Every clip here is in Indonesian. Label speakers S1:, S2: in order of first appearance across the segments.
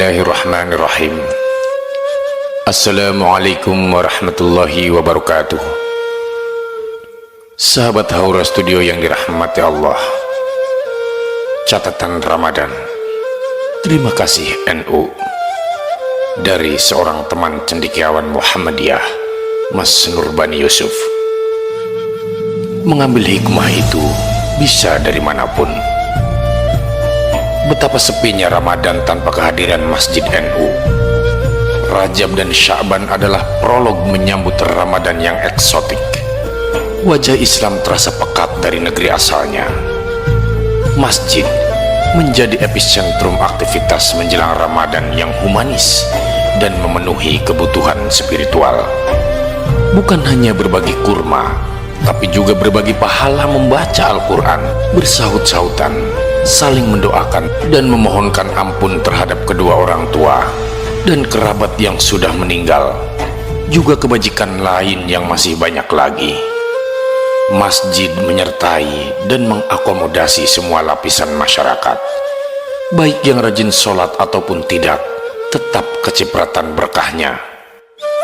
S1: Bismillahirrahmanirrahim. Assalamualaikum warahmatullahi wabarakatuh. Sahabat Haura Studio yang dirahmati Allah, catatan Ramadan. Terima kasih NU. Dari seorang teman cendekiawan Muhammadiyah, Mas Nurbani Yusuf. Mengambil hikmah itu bisa dari manapun. Betapa sepinya Ramadan tanpa kehadiran Masjid NU. Rajab dan Sya'ban adalah prolog menyambut Ramadan yang eksotik. Wajah Islam terasa pekat dari negeri asalnya. Masjid menjadi epicentrum aktivitas menjelang Ramadan yang humanis dan memenuhi kebutuhan spiritual. Bukan hanya berbagi kurma, tapi juga berbagi pahala membaca Al-Quran, bersahut-sahutan, saling mendoakan dan memohonkan ampun terhadap kedua orang tua dan kerabat yang sudah meninggal, juga kebajikan lain yang masih banyak lagi. Masjid menyertai dan mengakomodasi semua lapisan masyarakat, baik yang rajin sholat ataupun tidak, tetap kecipratan berkahnya.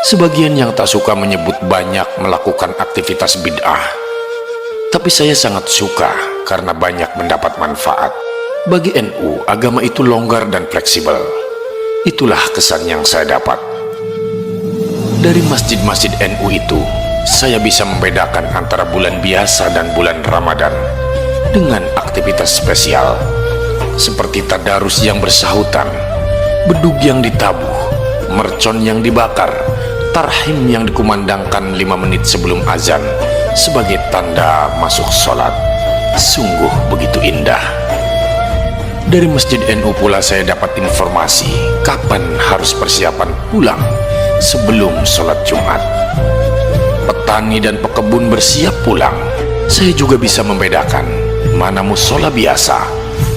S1: Sebagian yang tak suka menyebut banyak melakukan aktivitas bid'ah, tapi saya sangat suka karena banyak mendapat manfaat. Bagi NU, agama itu longgar dan fleksibel. Itulah kesan yang saya dapat. Dari masjid-masjid NU itu, saya bisa membedakan antara bulan biasa dan bulan Ramadan dengan aktivitas spesial seperti tadarus yang bersahutan, bedug yang ditabuh, mercon yang dibakar, tarhim yang dikumandangkan 5 menit sebelum azan sebagai tanda masuk sholat. Sungguh begitu indah. Dari Masjid NU pula saya dapat informasi kapan harus persiapan pulang sebelum sholat Jumat. Petani dan pekebun bersiap pulang. Saya juga bisa membedakan mana musola biasa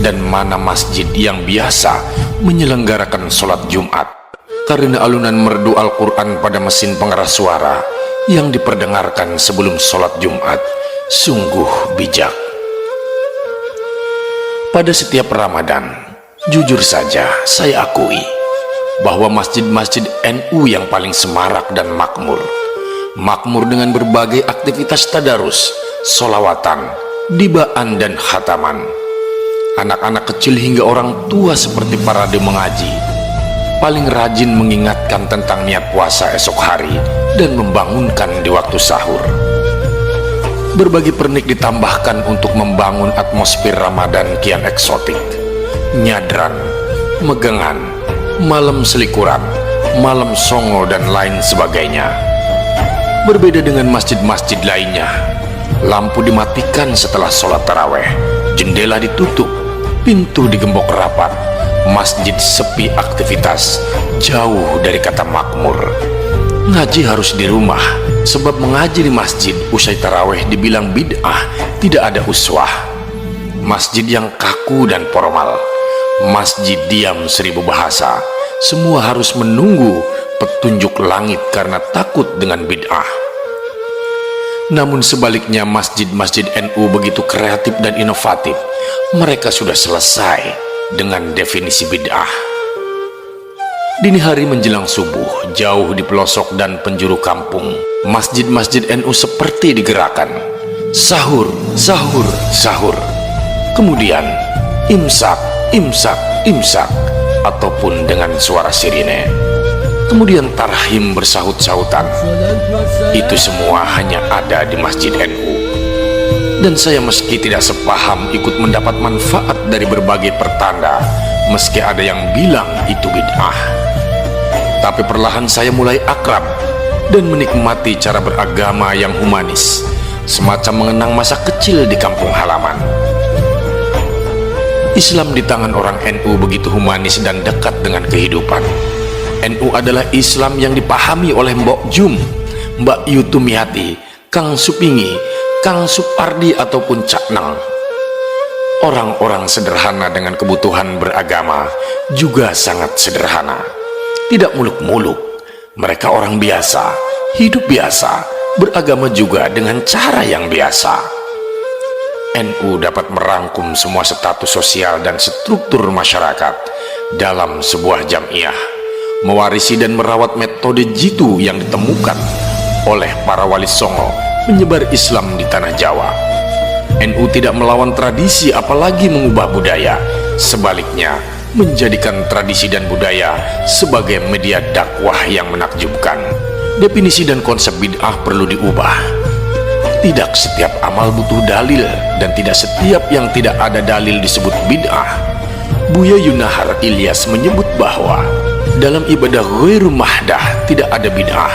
S1: dan mana masjid yang biasa menyelenggarakan sholat Jumat, karena alunan merdu Al-Quran pada mesin pengeras suara yang diperdengarkan sebelum sholat Jumat sungguh bijak. Pada setiap Ramadan, jujur saja saya akui bahwa masjid-masjid NU yang paling semarak dan makmur dengan berbagai aktivitas tadarus, solawatan, dibaan dan khataman. Anak-anak kecil hingga orang tua seperti parade mengaji, paling rajin mengingatkan tentang niat puasa esok hari dan membangunkan di waktu sahur. Berbagai pernik ditambahkan untuk membangun atmosfer Ramadan kian eksotik. Nyadran, megangan, malam selikuran, malam songo dan lain sebagainya. Berbeda dengan masjid-masjid lainnya, lampu dimatikan setelah sholat taraweh, jendela ditutup, pintu digembok rapat, masjid sepi aktivitas, jauh dari kata makmur. Ngaji harus di rumah, sebab mengaji di masjid usai taraweh dibilang bid'ah, tidak ada uswah. Masjid yang kaku dan formal, masjid diam 1000 bahasa, semua harus menunggu petunjuk langit karena takut dengan bid'ah. Namun sebaliknya masjid-masjid NU begitu kreatif dan inovatif. Mereka sudah selesai dengan definisi bid'ah. Dini hari menjelang subuh, jauh di pelosok dan penjuru kampung, masjid-masjid NU seperti digerakkan. Sahur, sahur, sahur. Kemudian imsak, imsak, imsak, ataupun dengan suara sirine. Kemudian tarhim bersahut-sahutan. Itu semua hanya ada di Masjid NU. Dan saya meski tidak sepaham ikut mendapat manfaat dari berbagai pertanda, meski ada yang bilang itu bid'ah. Tapi perlahan saya mulai akrab dan menikmati cara beragama yang humanis, semacam mengenang masa kecil di kampung halaman. Islam di tangan orang NU begitu humanis dan dekat dengan kehidupan. NU adalah Islam yang dipahami oleh Mbok Jum, Mbak Yutumiati, Kang Supingi, Kang Supardi ataupun Cak Nang. Orang-orang sederhana dengan kebutuhan beragama juga sangat sederhana. Tidak muluk-muluk, mereka orang biasa, hidup biasa, beragama juga dengan cara yang biasa. NU dapat merangkum semua status sosial dan struktur masyarakat dalam sebuah jamiah, mewarisi dan merawat metode jitu yang ditemukan oleh para wali songo menyebar Islam di tanah Jawa. NU tidak melawan tradisi apalagi mengubah budaya, sebaliknya menjadikan tradisi dan budaya sebagai media dakwah yang menakjubkan. Definisi dan konsep bid'ah perlu diubah. Tidak setiap amal butuh dalil, dan tidak setiap yang tidak ada dalil disebut bid'ah. Buya Yunahar Ilyas menyebut bahwa dalam ibadah ghairu mahdah tidak ada bid'ah.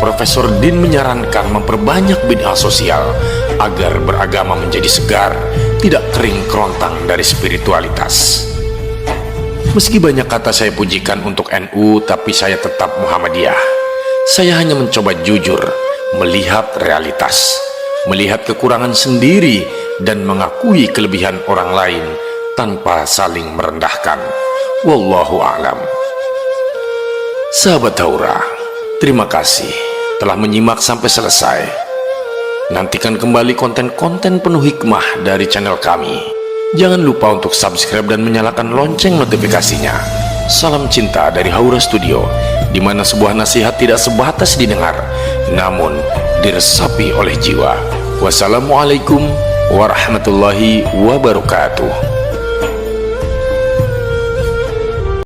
S1: Profesor Din menyarankan memperbanyak bid'ah sosial agar beragama menjadi segar, tidak kering kerontang dari spiritualitas. Meski banyak kata saya pujikan untuk NU, tapi saya tetap Muhammadiyah. Saya hanya mencoba jujur, melihat realitas, melihat kekurangan sendiri, dan mengakui kelebihan orang lain tanpa saling merendahkan. Wallahu a'lam. Sahabat Haura, terima kasih telah menyimak sampai selesai. Nantikan kembali konten-konten penuh hikmah dari channel kami. Jangan lupa untuk subscribe dan menyalakan lonceng notifikasinya. Salam cinta dari Haura Studio, di mana sebuah nasihat tidak sebatas didengar, namun diresapi oleh jiwa. Wassalamualaikum warahmatullahi wabarakatuh.